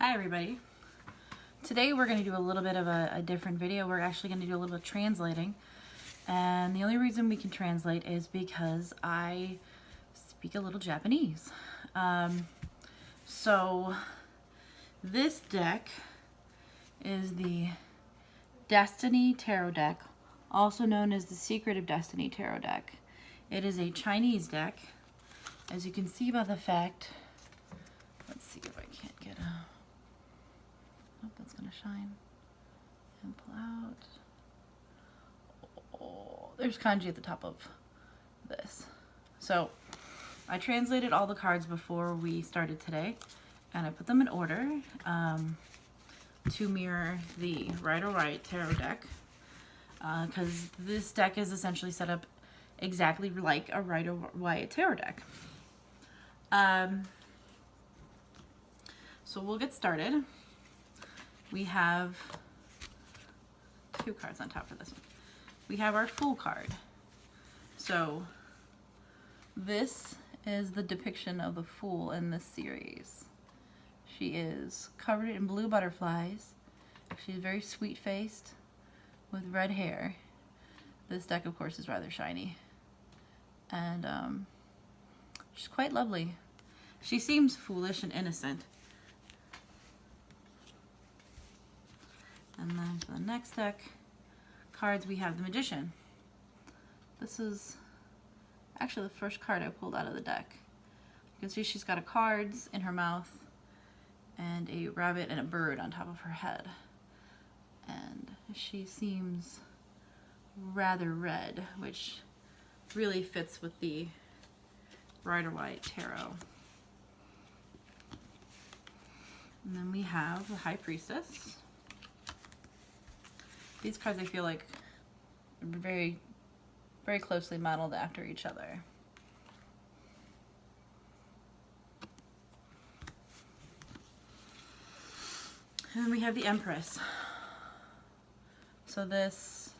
Hi everybody. Today we're going to do a little bit of a different video. We're actually going to do a little bit of translating. And the only reason we can translate is because I speak a little Japanese. So this deck is the Destiny Tarot deck, also known as the Secret of Destiny Tarot deck. It is a Chinese deck, as you can see by the fact, let's see if I can't get a, oh, that's gonna shine and pull out. Oh, there's kanji at the top of this. So I translated all the cards before we started today, and I put them in order to mirror the Rider-Waite Tarot deck, because this deck is essentially set up exactly like a Rider-Waite Tarot deck. So we'll get started. We have two cards on top of this one. We have our Fool card. So this is the depiction of the Fool in this series. She is covered in blue butterflies. She's very sweet-faced with red hair. This deck, of course, is rather shiny. And she's quite lovely. She seems foolish and innocent. And then for the next deck cards, we have the Magician. This is actually the first card I pulled out of the deck. You can see she's got a cards in her mouth and a rabbit and a bird on top of her head. And she seems rather red, which really fits with the Rider-Waite Tarot. And then we have the High Priestess. These cards I feel like are very, very closely modeled after each other. And then we have the Empress. So this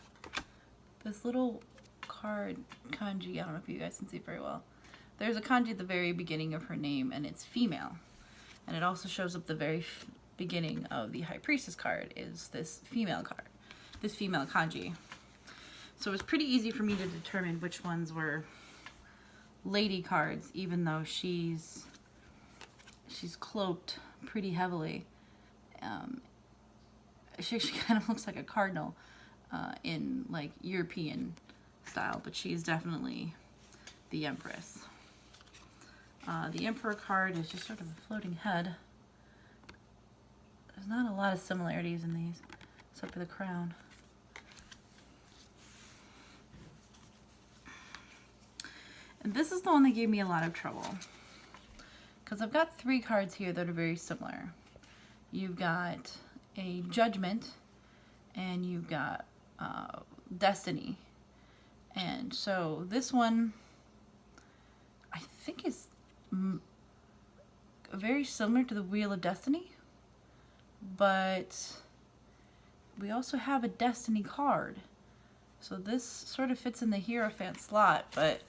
little card kanji, I don't know if you guys can see it very well. There's a kanji at the very beginning of her name, and it's female. And it also shows up the very beginning of the High Priestess card is this female card, this female kanji. So it was pretty easy for me to determine which ones were lady cards, even though she's cloaked pretty heavily. She actually kind of looks like a cardinal in like European style, but she's definitely the Empress. The Emperor card is just sort of a floating head. There's not a lot of similarities in these, except for the crown. And this is the one that gave me a lot of trouble, because I've got three cards here that are very similar. You've got a Judgment, and you've got Destiny. And so this one, I think, is very similar to the Wheel of Destiny, but we also have a Destiny card. So this sort of fits in the Hierophant slot, but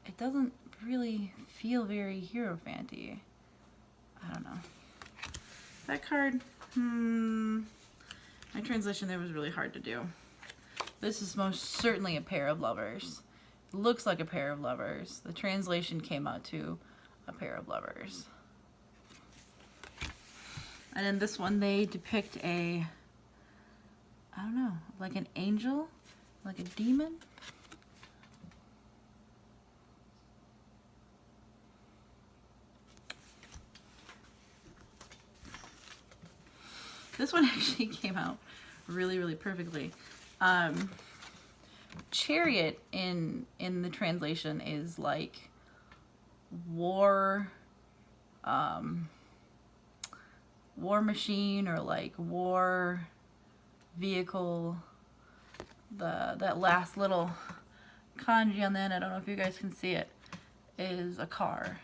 it doesn't really feel very Hierophant-y. I don't know. That card, my translation there was really hard to do. This is most certainly a pair of lovers. It looks like a pair of lovers. The translation came out to a pair of lovers. And in this one, they depict a, I don't know, like an angel, like a demon. This one actually came out really, really perfectly. Chariot in the translation is like war machine, or like war vehicle. That last little kanji on that, I don't know if you guys can see it, is a car.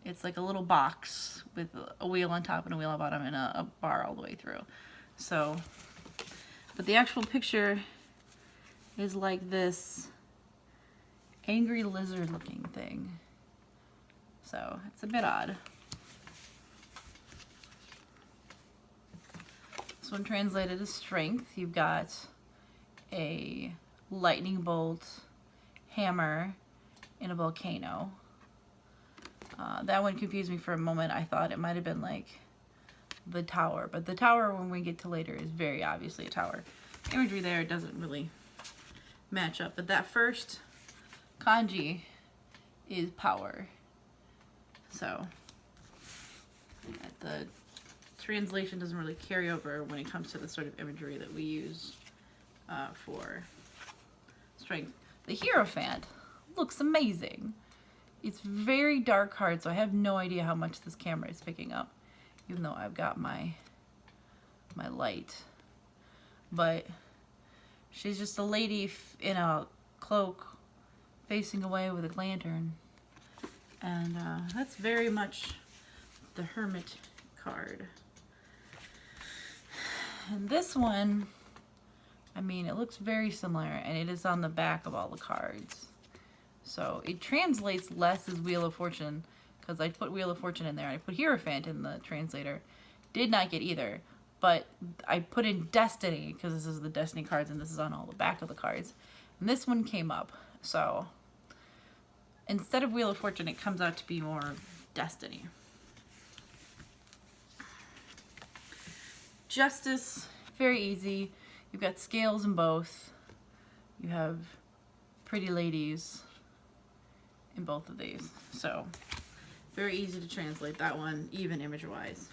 It's like a little box with a wheel on top and a wheel on bottom and a bar all the way through. So, but the actual picture is like this angry lizard looking thing. So it's a bit odd. This one translated as strength. You've got a lightning bolt, hammer, and a volcano. That one confused me for a moment. I thought it might have been like the tower, but the tower, when we get to later, is very obviously a tower. Imagery there doesn't really match up, but that first kanji is power. So the translation doesn't really carry over when it comes to the sort of imagery that we use for strength. The Hierophant looks amazing. It's very dark card, so I have no idea how much this camera is picking up, even though I've got my light. But she's just a lady in a cloak facing away with a lantern. And that's very much the Hermit card. And this one, I mean, it looks very similar, and it is on the back of all the cards. So it translates less as Wheel of Fortune, because I put Wheel of Fortune in there. I put Hierophant in the translator. Did not get either. But I put in Destiny, because this is the Destiny cards, and this is on all the back of the cards. And this one came up. So instead of Wheel of Fortune, it comes out to be more Destiny. Justice, very easy. You've got scales in both. You have pretty ladies in both of these. So very easy to translate that one, even image-wise.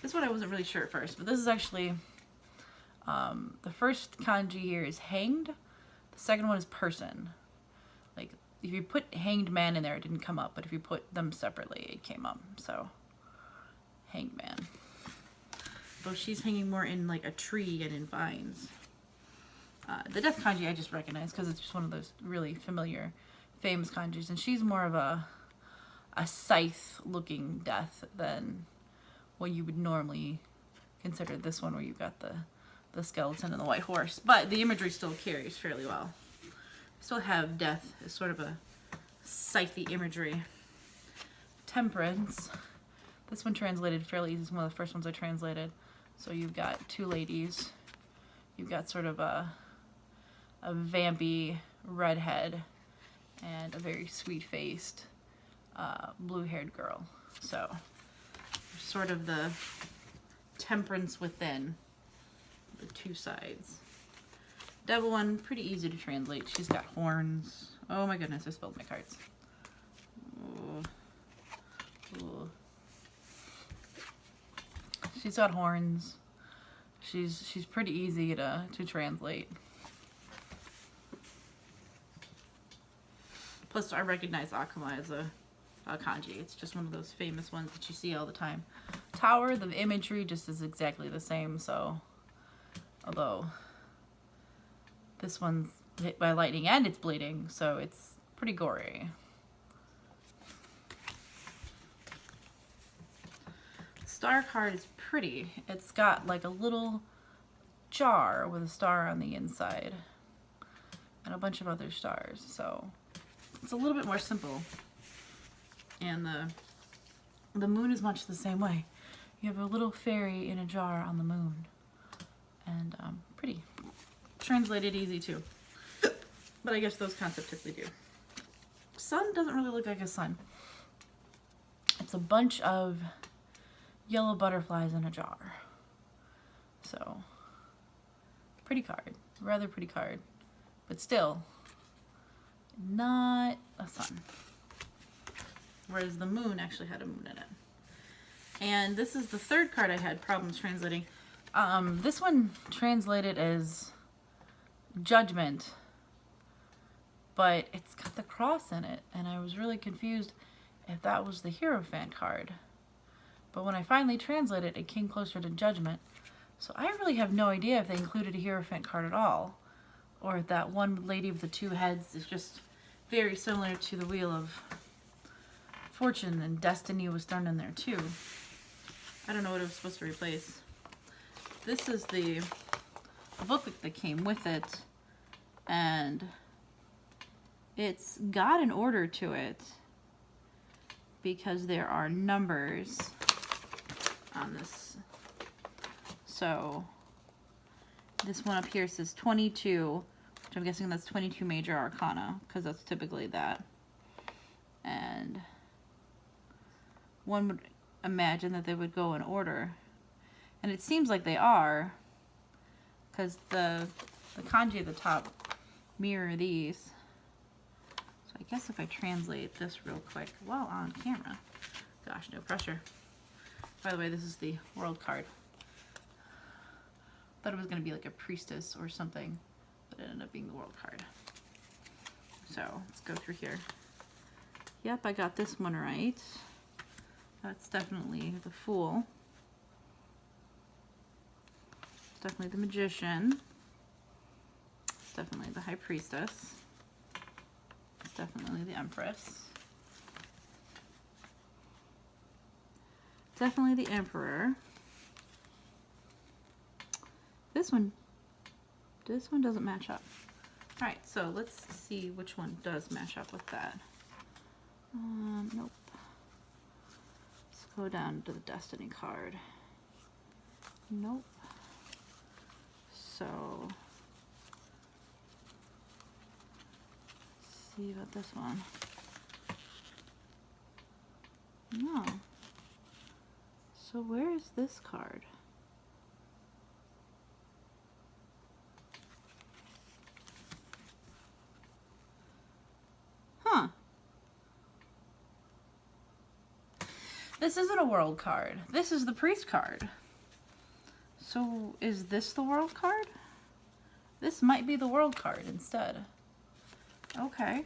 This one I wasn't really sure at first, but this is actually, the first kanji here is hanged. The second one is person. Like, if you put hanged man in there, it didn't come up, but if you put them separately, it came up. So, hanged man. Though she's hanging more in like a tree and in vines. The death kanji I just recognize because it's just one of those really familiar, famous kanjis, and she's more of a scythe-looking death than what you would normally consider this one, where you've got the skeleton and the white horse. But the imagery still carries fairly well. Still have death as sort of a scythe imagery. Temperance. This one translated fairly easy. It's one of the first ones I translated. So you've got two ladies. You've got sort of a vampy redhead and a very sweet-faced blue-haired girl. So sort of the temperance within the two sides. Devil one, pretty easy to translate. She's got horns. Oh my goodness, I spilled my cards. Ooh. Ooh. She's got horns. She's pretty easy to translate. Plus, I recognize Akuma as a kanji. It's just one of those famous ones that you see all the time. Tower, the imagery just is exactly the same, so although this one's hit by lightning and it's bleeding, so it's pretty gory. Star card is pretty. It's got like a little jar with a star on the inside and a bunch of other stars, so it's a little bit more simple. And the moon is much the same way. You have a little fairy in a jar on the moon, and pretty. Translated easy too, but I guess those concepts typically do. Sun doesn't really look like a sun. It's a bunch of yellow butterflies in a jar. So, pretty card. Rather pretty card. But still, not a sun. Whereas the moon actually had a moon in it. And this is the third card I had problems translating. This one translated as Judgment, but it's got the cross in it, and I was really confused if that was the Hierophant card. But when I finally translated, it came closer to Judgment. So I really have no idea if they included a Hierophant card at all, or if that one lady with the two heads is just very similar to the Wheel of Fortune, and Destiny was thrown in there too. I don't know what it was supposed to replace. This is the booklet that came with it, and it's got an order to it because there are numbers on this So this one up here says 22, which I'm guessing that's 22 major arcana, because that's typically that. And one would imagine that they would go in order. And it seems like they are, because the kanji at the top mirror these. So I guess if I translate this real quick while on camera. Gosh, no pressure. By the way, this is the world card. Thought it was going to be like a priestess or something, but it ended up being the world card. So let's go through here. Yep, I got this one right. That's definitely the Fool. It's definitely the Magician. It's definitely the High Priestess. It's definitely the Empress. Definitely the Emperor. This one doesn't match up. All right, so let's see which one does match up with that. Nope. Let's go down to the Destiny card. Nope. So, let's see about this one. No. So where is this card? Huh. This isn't a world card. This is the priest card. So is this the world card? This might be the world card instead. Okay.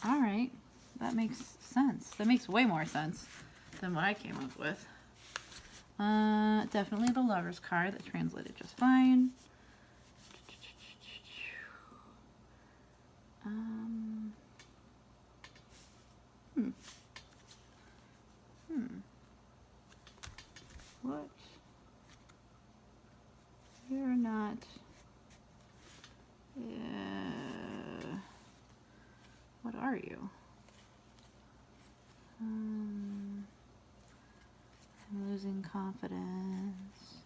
All right. That makes sense. That makes way more sense than what I came up with. Definitely the Lover's card. That translated just fine. What? You're not. What are you? I'm losing confidence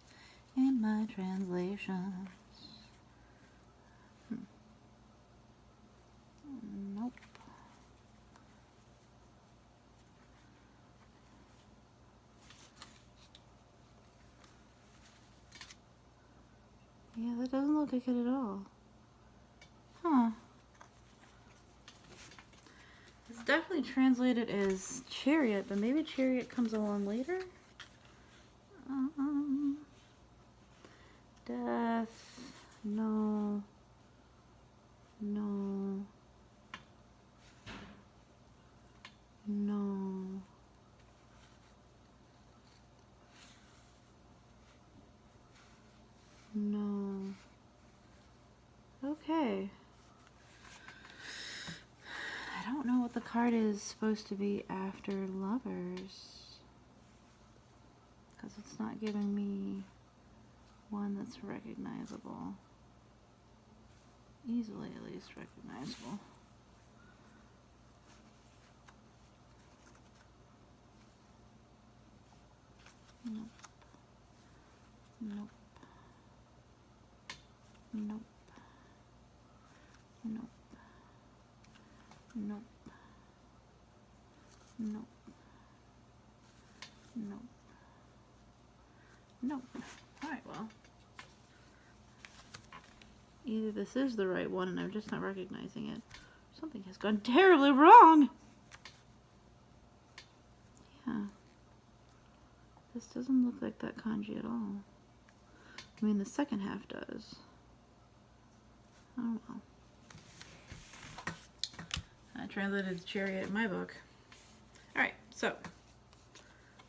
in my translations. Nope. Yeah, that doesn't look like it at all. Huh. It's definitely translated as Chariot, but maybe Chariot comes along later? Death. No. No. No. No. Okay. I don't know what the card is supposed to be after Lovers, because it's not giving me one that's recognizable. Easily at least recognizable. Nope. Nope. Nope. Nope. Nope. Nope. Nope. Nope. Alright, well. Either this is the right one and I'm just not recognizing it. Something has gone terribly wrong! Yeah. This doesn't look like that kanji at all. I mean, the second half does. Oh well. I translated Chariot in my book. Alright, so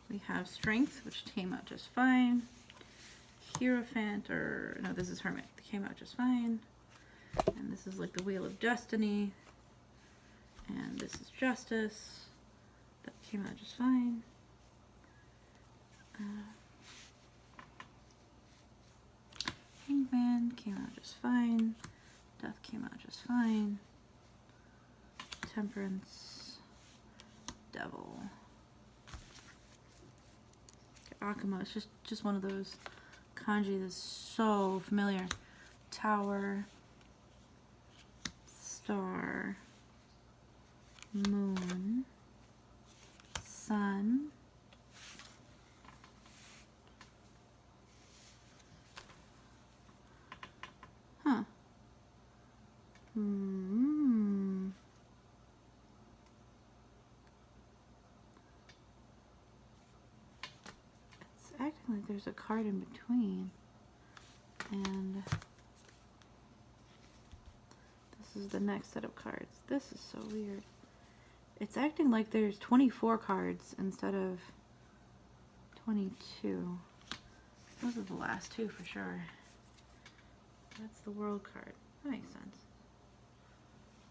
we have Strength, which came out just fine. Hierophant, or no, this is Hermit. That came out just fine. And this is like the Wheel of Destiny. And this is Justice. That came out just fine. Hangman came out just fine. Death came out just fine. Temperance. Devil. Okay. Akuma. It's just one of those kanji that's so familiar. Tower, star, moon, sun, huh. It's acting like there's a card in between. And this is the next set of cards. This is so weird. It's acting like there's 24 cards instead of 22. Those are the last two for sure. That's the world card. That makes sense.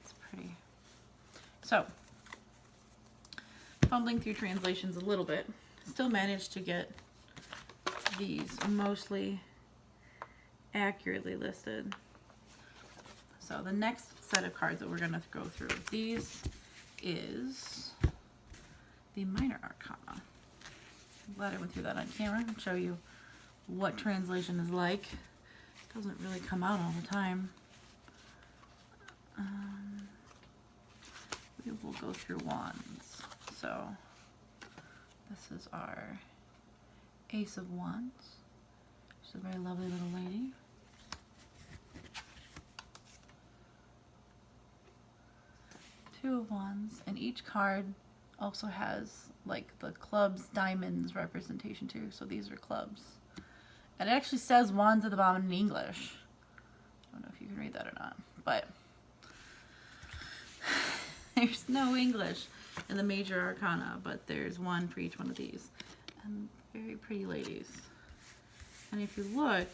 It's pretty. So, fumbling through translations a little bit, still managed to get these mostly accurately listed. So the next set of cards that we're going to go through with these is the Minor Arcana. I'm glad I went through that on camera and show you what translation is like. It doesn't really come out all the time. We will go through wands. So this is our Ace of Wands. She's a very lovely little lady. Two of Wands, and each card also has like the clubs, diamonds representation too. So these are clubs. And it actually says wands at the bottom in English. I don't know if you can read that or not, but there's no English in the major arcana, but there's one for each one of these. And very pretty ladies. And if you look,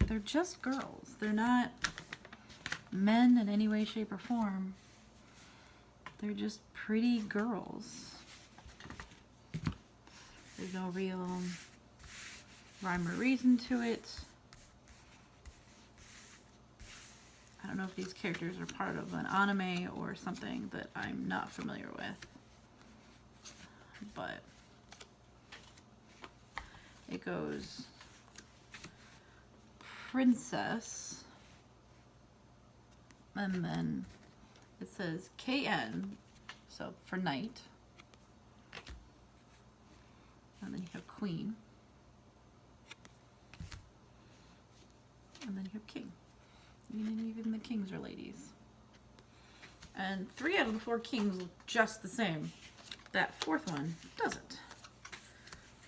they're just girls. They're not men in any way, shape, or form. They're just pretty girls. There's no real rhyme or reason to it. I don't know if these characters are part of an anime or something that I'm not familiar with. But it goes Princess, and then it says KN, so for knight, and then you have queen, and then you have king. And even the kings are ladies. And 3 out of the 4 kings look just the same. That 4th one doesn't.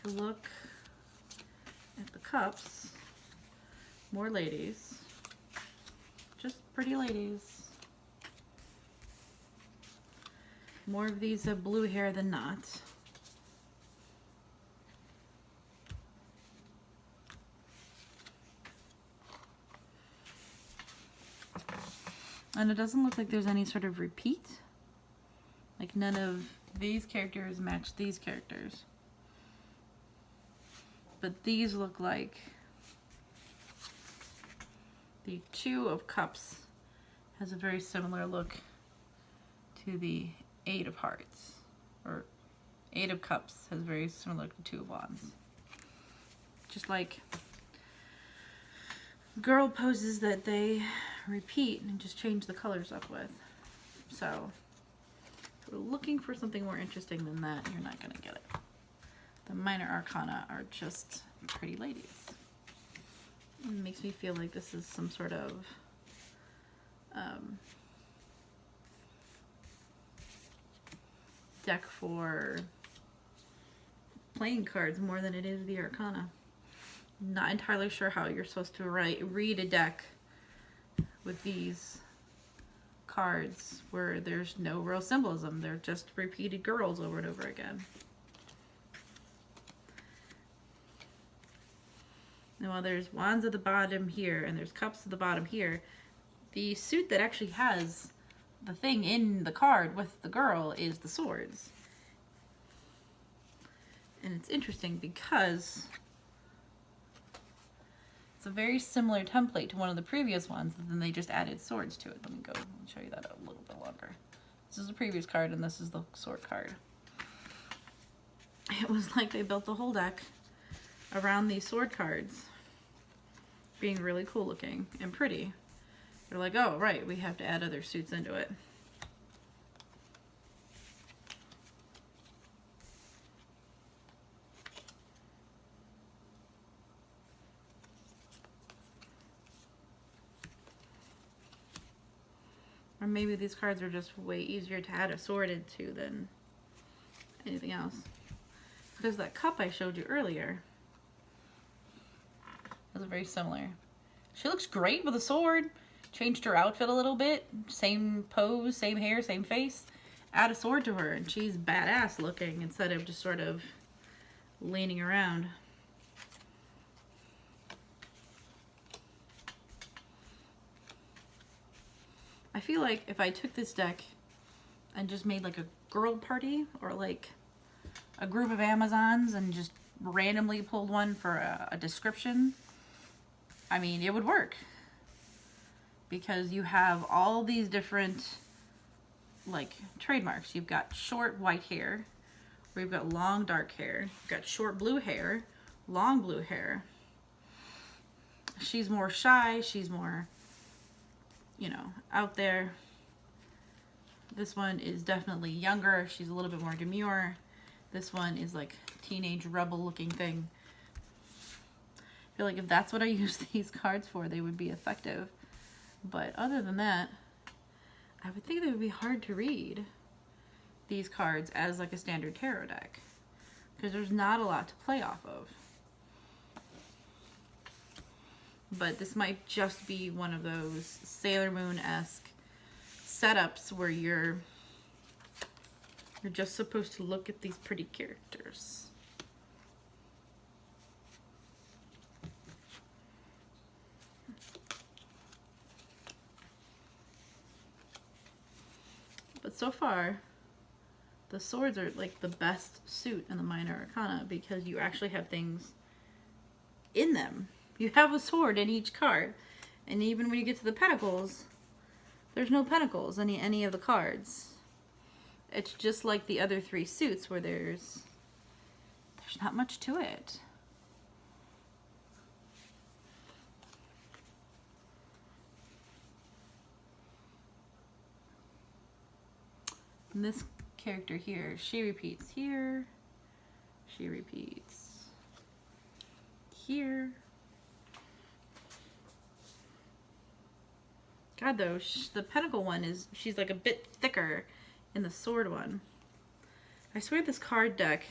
If you look at the cups, more ladies. Just pretty ladies. More of these have blue hair than not. And it doesn't look like there's any sort of repeat. Like none of these characters match these characters. But these look like the 2 of Cups has a very similar look to the 8 of Hearts. Or 8 of Cups has a very similar look to 2 of Wands. Just like girl poses that they repeat and just change the colors up with. So if we're looking for something more interesting than that, you're not going to get it. The Minor Arcana are just pretty ladies. It makes me feel like this is some sort of deck for playing cards more than it is the Arcana. Not entirely sure how you're supposed to read a deck with these cards where there's no real symbolism. They're just repeated girls over and over again. And while there's wands at the bottom here and there's cups at the bottom here, the suit that actually has the thing in the card with the girl is the swords. And it's interesting because It's a very similar template to one of the previous ones, and then they just added swords to it. Let me go and show you that a little bit longer. This is the previous card, and this is the sword card. It was like they built the whole deck around these sword cards being really cool looking and pretty. They're like, oh, right, we have to add other suits into it. Or maybe these cards are just way easier to add a sword into than anything else. Because that cup I showed you earlier is very similar. She looks great with a sword. Changed her outfit a little bit. Same pose, same hair, same face. Add a sword to her and she's badass looking instead of just sort of leaning around. I feel like if I took this deck and just made like a girl party or like a group of Amazons and just randomly pulled one for a description, I mean, it would work. Because you have all these different like trademarks. You've got short white hair, or you've got long dark hair. You've got short blue hair, long blue hair. She's more shy, she's more, you know, out there. This one is definitely younger. She's a little bit more demure. This one is like teenage rebel looking thing. I feel like if that's what I use these cards for, they would be effective. But other than that, I would think they would be hard to read, these cards, as like a standard tarot deck. Because there's not a lot to play off of. But this might just be one of those Sailor Moon-esque setups where you're just supposed to look at these pretty characters. But so far, the swords are like the best suit in the Minor Arcana because you actually have things in them. You have a sword in each card. And even when you get to the pentacles, there's no pentacles in any of the cards. It's just like the other three suits where there's not much to it. And this character here, she repeats here, she repeats here. God though, the pentacle one she's like a bit thicker in the sword one. I swear this card deck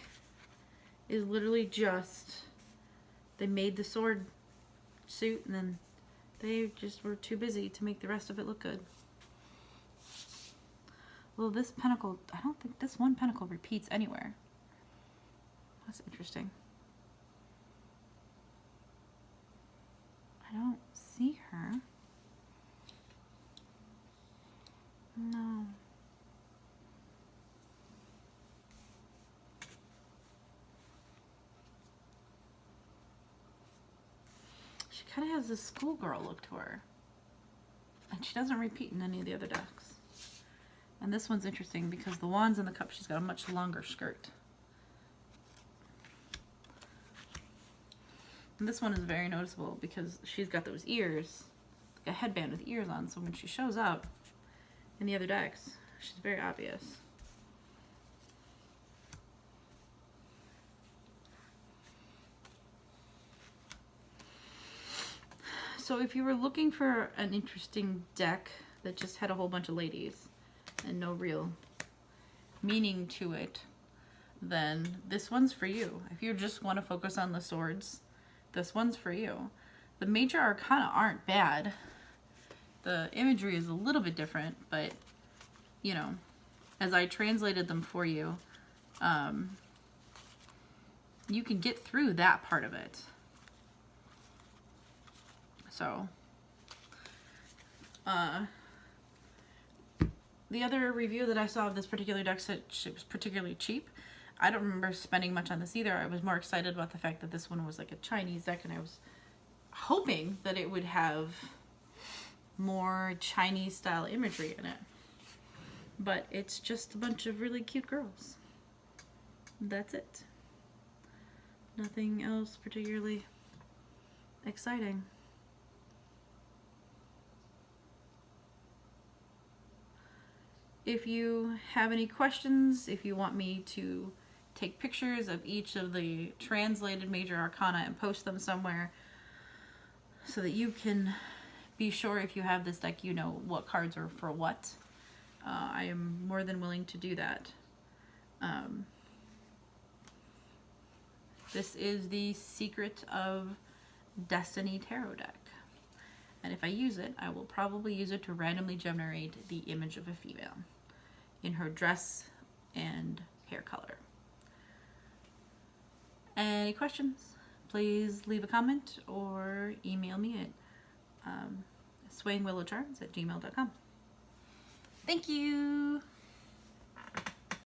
is literally just, they made the sword suit and then they just were too busy to make the rest of it look good. Well, this pentacle, I don't think this one pentacle repeats anywhere. That's interesting. I don't see her. No. She kind of has this schoolgirl look to her. And she doesn't repeat in any of the other decks. And this one's interesting because the wands in the cup, she's got a much longer skirt. And this one is very noticeable because she's got those ears, like a headband with ears on, so when she shows up in the other decks, she's very obvious. So if you were looking for an interesting deck that just had a whole bunch of ladies and no real meaning to it, then this one's for you. If you just want to focus on the swords, this one's for you. The major arcana aren't bad. The imagery is a little bit different, but you know, as I translated them for you, you can get through that part of it. So, the other review that I saw of this particular deck said it was particularly cheap. I don't remember spending much on this either. I was more excited about the fact that this one was like a Chinese deck, and hoping that it would have more Chinese style imagery in it. But it's just a bunch of really cute girls. That's it. Nothing else particularly exciting. If you have any questions, if you want me to take pictures of each of the translated major arcana and post them somewhere so that you can be sure if you have this deck you know what cards are for what, I am more than willing to do that. This is the Secret of Destiny tarot deck. And if I use it, I will probably use it to randomly generate the image of a female in her dress and hair color. Any questions? Please leave a comment or email me at swayingwillowcharms@gmail.com. Thank you!